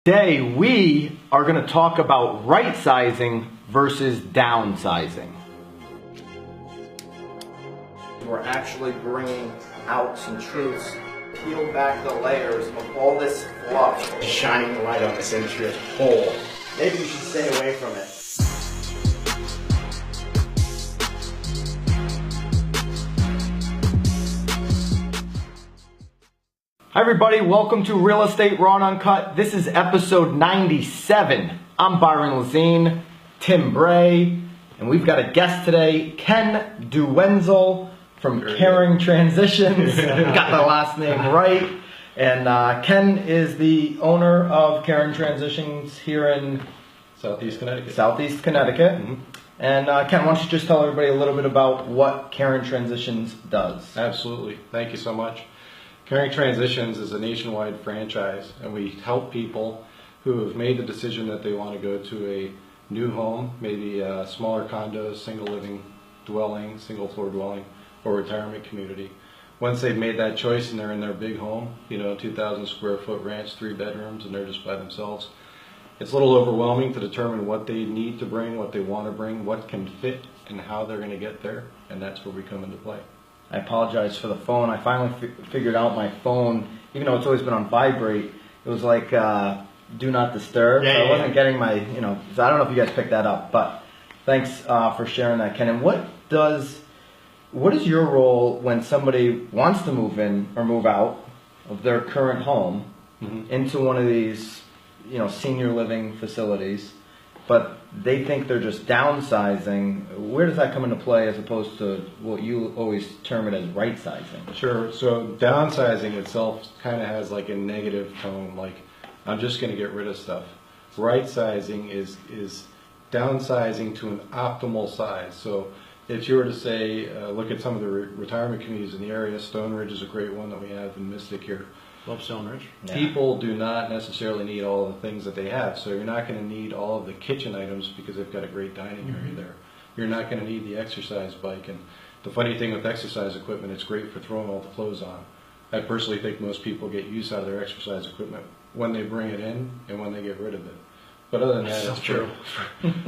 Today we are going to talk about right sizing versus downsizing. We're actually bringing out some truths, peel back the layers of all this fluff. Shining the light on this industry as a whole. Maybe you should stay away from it. Hi everybody, welcome to Real Estate Raw&Uncut. This is episode 97. I'm Byron Lazine, Tim Bray, and we've got a guest today, Ken Duwenzel from Caring Transitions. Got the last name right. And Ken is the owner of Caring Transitions here in Southeast Connecticut. Mm-hmm. And Ken, why don't you just tell everybody a little bit about what Caring Transitions does? Absolutely. Thank you so much. Caring Transitions is a nationwide franchise, and we help people who have made the decision that they want to go to a new home, maybe a smaller condos, single living dwelling, single floor dwelling, or retirement community. Once they've made that choice and they're in their big home, 2,000 square foot ranch, 3 bedrooms, and they're just by themselves, it's a little overwhelming to determine what they need to bring, what they want to bring, what can fit, and how they're going to get there, and that's where we come into play. I apologize for the phone. I finally figured out my phone, even though it's always been on vibrate, it was like do not disturb. So I wasn't getting my, so I don't know if you guys picked that up, but thanks for sharing that, Ken. And what is your role when somebody wants to move in or move out of their current home into one of these, senior living facilities, but they think they're just downsizing? Where does that come into play as opposed to what you always term it as right sizing? Sure. So downsizing itself kind of has like a negative tone, like I'm just going to get rid of stuff. Right sizing is downsizing to an optimal size. So if you were to say, look at some of the retirement communities in the area, Stone Ridge is a great one that we have in Mystic here. Love Stone Ridge. Yeah. People do not necessarily need all the things that they have. So you're not going to need all of the kitchen items because they've got a great dining area there. You're not going to need the exercise bike. And the funny thing with exercise equipment, it's great for throwing all the clothes on. I personally think most people get use out of their exercise equipment when they bring it in and when they get rid of it. But other than that, it's true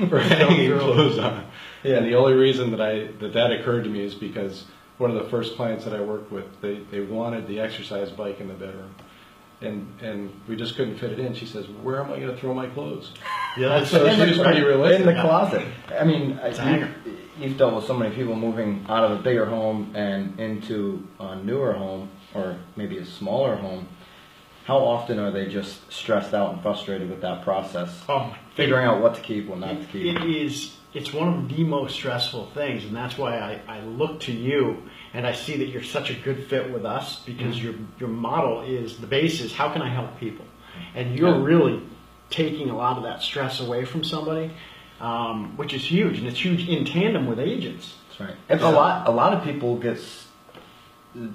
for hanging clothes on. Yeah. And the only reason that occurred to me is because one of the first clients that I worked with, they wanted the exercise bike in the bedroom, and we just couldn't fit it in. She says, "Where am I going to throw my clothes?" Yeah, so she was pretty realistic. In the closet. I mean, you've dealt with so many people moving out of a bigger home and into a newer home, or maybe a smaller home. How often are they just stressed out and frustrated with that process? Figuring out what to keep, what not to keep. It's one of the most stressful things, and that's why I look to you, and I see that you're such a good fit with us, because your model is, the base is, how can I help people? And you're really taking a lot of that stress away from somebody, which is huge, and it's huge in tandem with agents. That's right. And a lot of people get,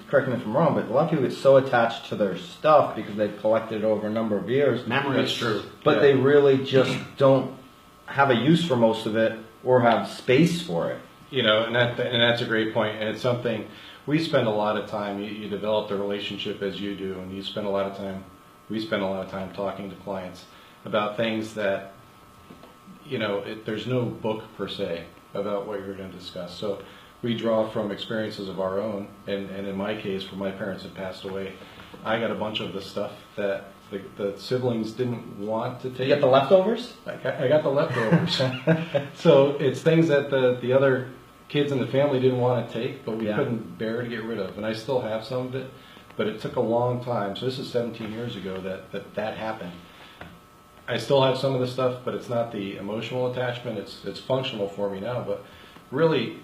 correct me if I'm wrong, but a lot of people get so attached to their stuff because they've collected it over a number of years. Memory is true. But they really just don't have a use for most of it or have space for it. And that's a great point, and it's something we spend a lot of time. You develop the relationship as you do, and we spend a lot of time talking to clients about things that there's no book per se about what you're going to discuss. So we draw from experiences of our own, and in my case, when my parents had passed away, I got a bunch of the stuff that the siblings didn't want to take. You got the leftovers? I got the leftovers. So it's things that the other kids in the family didn't want to take, but we couldn't bear to get rid of. And I still have some of it, but it took a long time. So this is 17 years ago that happened. I still have some of the stuff, but it's not the emotional attachment. It's functional for me now, but really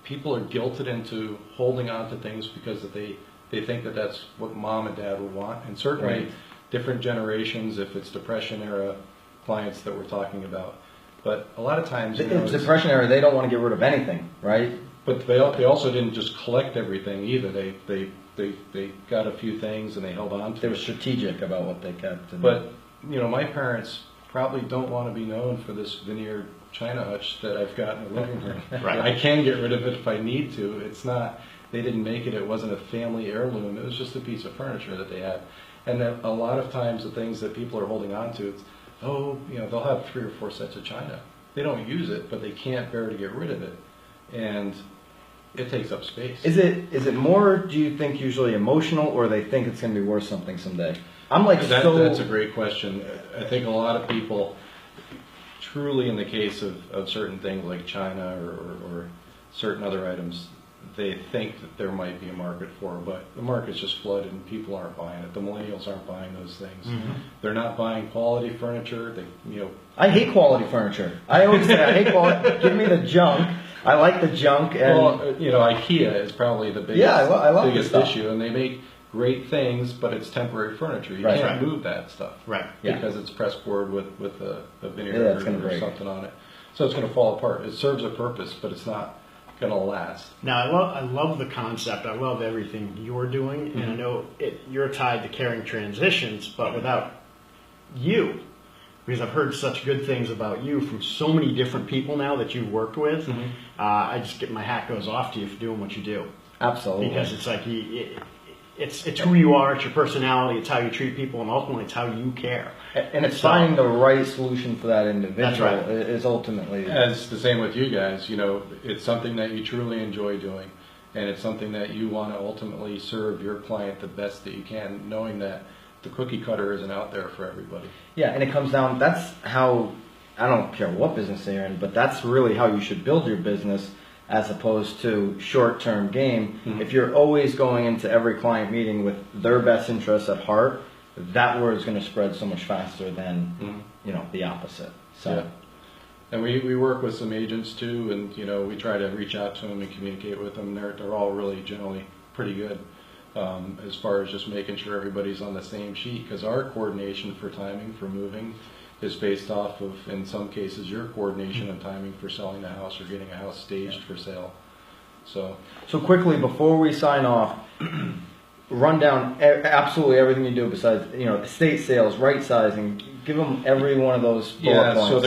people are guilted into holding on to things because they think that that's what mom and dad would want. And certainly different generations, if it's Depression era clients that we're talking about. But a lot of times, it's Depression era, they don't want to get rid of anything, right? But they also didn't just collect everything either. They got a few things and they held on to it. They were strategic about what they kept. But my parents probably don't want to be known for this veneer china hutch that I've got in the living room. Right. I can get rid of it if I need to. It's not. They didn't make it. It wasn't a family heirloom. It was just a piece of furniture that they had. And a lot of times the things that people are holding on to, it's, they'll have 3 or 4 sets of china. They don't use it, but they can't bear to get rid of it. And it takes up space. Is it more, do you think, usually emotional, or they think it's going to be worth something someday? That's a great question. I think a lot of people, truly in the case of certain things like china or certain other items, they think that there might be a market for it, but the market's just flooded and people aren't buying it. The millennials aren't buying those things. Mm-hmm. They're not buying quality furniture. I hate quality furniture. I always say I hate quality. Give me the junk. I like the junk. And IKEA is probably the biggest, I love biggest issue, and they make great things, but it's temporary furniture. You can't move that stuff, because it's pressed board with a vinegar or something on it. So it's going to fall apart. It serves a purpose, but it's not going to last. Now, I love the concept. I love everything you're doing, and I know you're tied to Caring Transitions, but without you, because I've heard such good things about you from so many different people now that you've worked with, I just get my hat goes off to you for doing what you do. Absolutely. Because it's like it's who you are, it's your personality, it's how you treat people, and ultimately it's how you care. And it's finding the right solution for that individual is ultimately... As the same with you guys, it's something that you truly enjoy doing, and it's something that you want to ultimately serve your client the best that you can, knowing that the cookie cutter isn't out there for everybody. Yeah, and it comes down, that's how, I don't care what business you're in, but that's really how you should build your business, as opposed to short-term game. Mm-hmm. If you're always going into every client meeting with their best interests at heart, that word is going to spread so much faster than the opposite. So, yeah. And we work with some agents too, and we try to reach out to them and communicate with them. They're all really generally pretty good as far as just making sure everybody's on the same sheet, because our coordination for timing for moving is based off of, in some cases, your coordination and timing for selling the house or getting a house staged for sale. So quickly, before we sign off, run down absolutely everything you do besides, estate sales, right sizing. Give them every one of those bullet points. So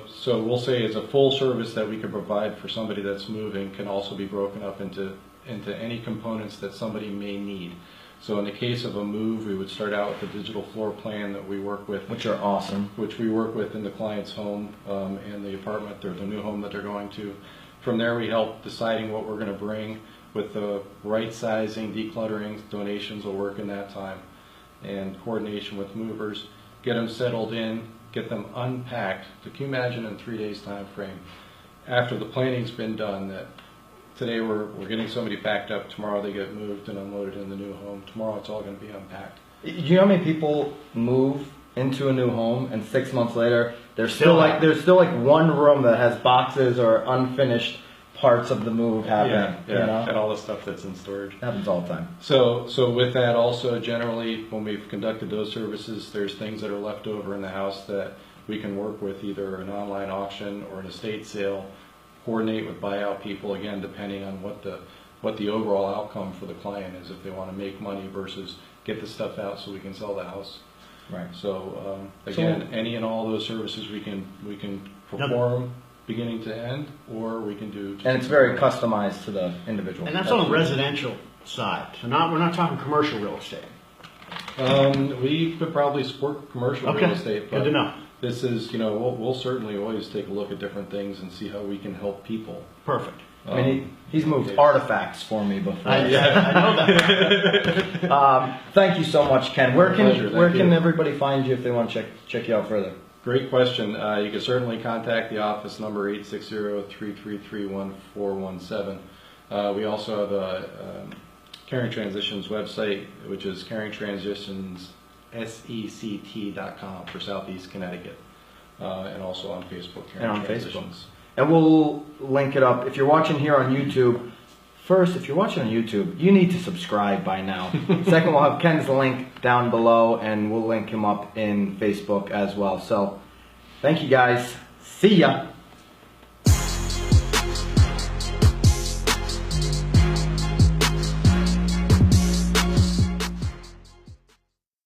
so we'll say it's a full service that we can provide for somebody that's moving, can also be broken up into any components that somebody may need. So in the case of a move, we would start out with a digital floor plan that we work with. Which are awesome. Which we work with in the client's home and the apartment or the new home that they're going to. From there, we help deciding what we're going to bring with the right sizing, decluttering, donations will work in that time, and coordination with movers. Get them settled in, get them unpacked. So can you imagine in 3 days time frame, after the planning's been done, that today we're getting somebody packed up, tomorrow they get moved and unloaded in the new home, tomorrow it's all going to be unpacked. Do you know how many people move into a new home and 6 months later there's still like one room that has boxes or unfinished parts of the move happening? And all the stuff that's in storage happens all the time. So with that also, generally when we've conducted those services, there's things that are left over in the house that we can work with, either an online auction or an estate sale, coordinate with buyout people, again depending on what the overall outcome for the client is, if they want to make money versus get the stuff out so we can sell the house. Right. So again, any and all those services we can perform beginning to end, or we can do. And it's very customized to the individual. And that's on the residential side. So we're not talking commercial real estate. We could probably support commercial real estate. But good to know. This is, we'll certainly always take a look at different things and see how we can help people. Perfect. I mean, he's moved artifacts for me before. I know that. Thank you so much, Ken. Where can everybody find you if they want to check you out further? Great question. You can certainly contact the office number 860-333-1417. We also have a Caring Transitions website, which is caringtransitionssect.com for Southeast Connecticut, and also on Facebook. Facebook. And we'll link it up. If you're watching here on YouTube, first, if you're watching on YouTube, you need to subscribe by now. Second, we'll have Ken's link down below, and we'll link him up in Facebook as well. So, thank you guys. See ya.